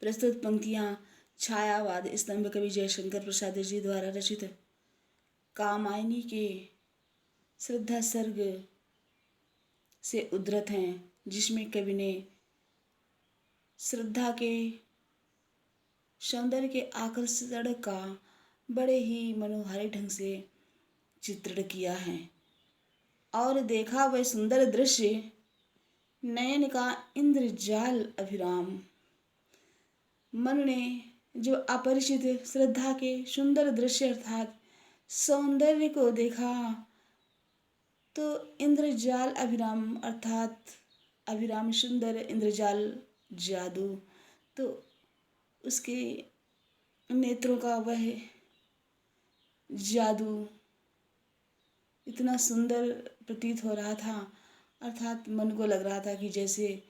प्रस्तुत पंक्तियाँ छायावाद स्तंभ कवि जयशंकर प्रसाद जी द्वारा रचित कामायनी के श्रद्धा सर्ग से उद्धृत हैं, जिसमें कवि ने श्रद्धा के सौंदर्य के आकर्षण का बड़े ही मनोहारी ढंग से चित्रण किया है। और देखा वह सुंदर दृश्य, नयन का इंद्रजाल अभिराम। मन ने जो अपरिचित श्रद्धा के सुंदर दृश्य अर्थात सौंदर्य को देखा, तो इंद्रजाल अभिराम अर्थात अभिराम सुंदर, इंद्रजाल जादू, तो उसके नेत्रों का वह जादू इतना सुंदर प्रतीत हो रहा था, अर्थात मन को लग रहा था कि जैसे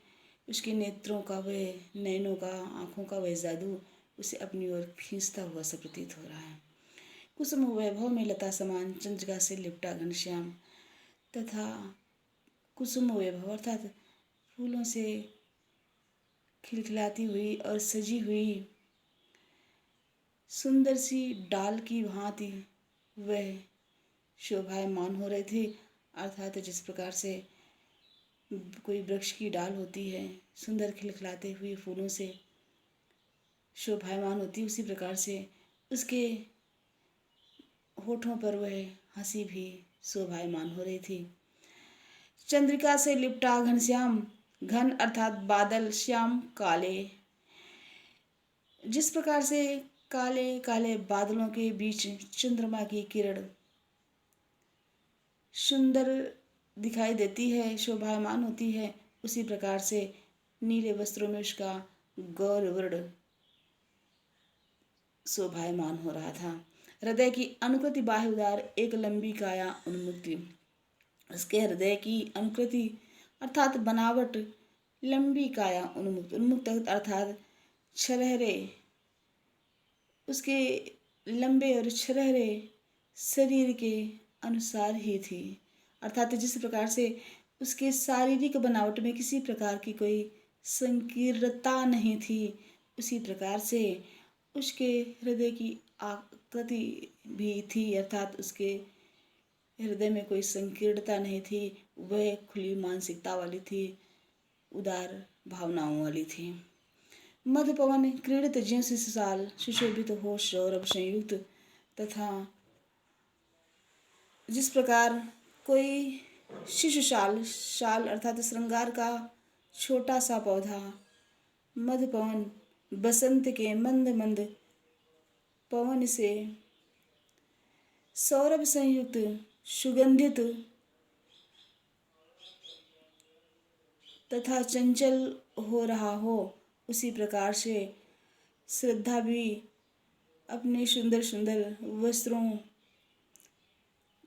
उसके नेत्रों का वह, नैनों का, आँखों का वह जादू उसे अपनी ओर खींचता हुआ सा प्रतीत हो रहा है। कुसुम वैभव में लता समान, चंद्रिका से लिपटा घनश्याम। तथा कुसुम वैभव अर्थात फूलों से खिलखिलाती हुई और सजी हुई सुंदर सी डाल की भांति वह शोभायमान हो रहे थे। अर्थात जिस प्रकार से कोई वृक्ष की डाल होती है, सुंदर खिलखिलाते हुए फूलों से शोभायमान होती, उसी प्रकार से उसके होठों पर वह हंसी भी शोभायमान हो रही थी। चंद्रिका से लिपटा घनश्याम, घन अर्थात बादल, श्याम काले। जिस प्रकार से काले काले बादलों के बीच चंद्रमा की किरण सुंदर दिखाई देती है, शोभायमान होती है, उसी प्रकार से नीले वस्त्रों में उसका गौरवर्ण शोभायमान हो रहा था। हृदय की अनुकृति बाह्य उदार, एक लंबी काया उन्मुक्ति। उसके हृदय की अनुकृति अर्थात बनावट, लंबी काया उन्मुक्त, उन्मुक्त अर्थात छरहरे, उसके लंबे और छरहरे शरीर के अनुसार ही थी। अर्थात जिस प्रकार से उसके शारीरिक बनावट में किसी प्रकार की कोई संकीर्णता नहीं थी, उसी प्रकार से उसके हृदय की आकृति भी थी। अर्थात उसके हृदय में कोई संकीर्णता नहीं थी, वह खुली मानसिकता वाली थी, उदार भावनाओं वाली थी। मधु पवन क्रीड़ित ज्यों शिशुशाल, सुशोभित हो सौरभ संयुक्त। तथा जिस प्रकार कोई शिशुशाल, शाल अर्थात श्रृंगार का छोटा सा पौधा, मधु पवन बसंत के मंद मंद पवन से सौरभ संयुक्त सुगंधित तथा चंचल हो रहा हो, उसी प्रकार से श्रद्धा भी अपने सुंदर सुंदर वस्त्रों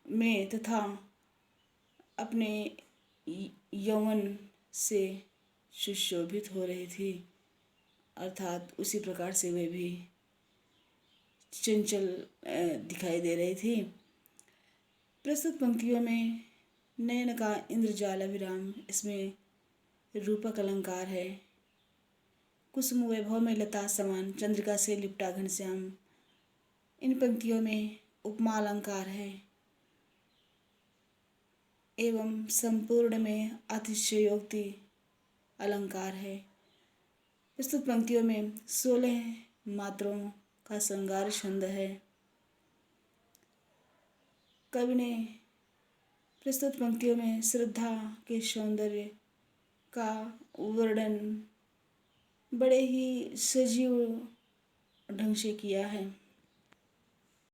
में तथा अपने यौवन से सुशोभित हो रही थी। अर्थात उसी प्रकार से वे भी चंचल दिखाई दे रही थी। प्रस्तुत पंक्तियों में नयन का इंद्रजाल अभिराम, इसमें रूपक अलंकार है। कुसुम वैभव में लता समान, चंद्रिका से लिपटा घनश्याम, इन पंक्तियों में उपमा अलंकार है। एवं संपूर्ण में अतिशयोक्ति अलंकार है। प्रस्तुत पंक्तियों में 16 मात्रों का श्रृंगार छंद है। कवि ने प्रस्तुत पंक्तियों में श्रद्धा के सौंदर्य का वर्णन बड़े ही सजीव ढंग से किया है।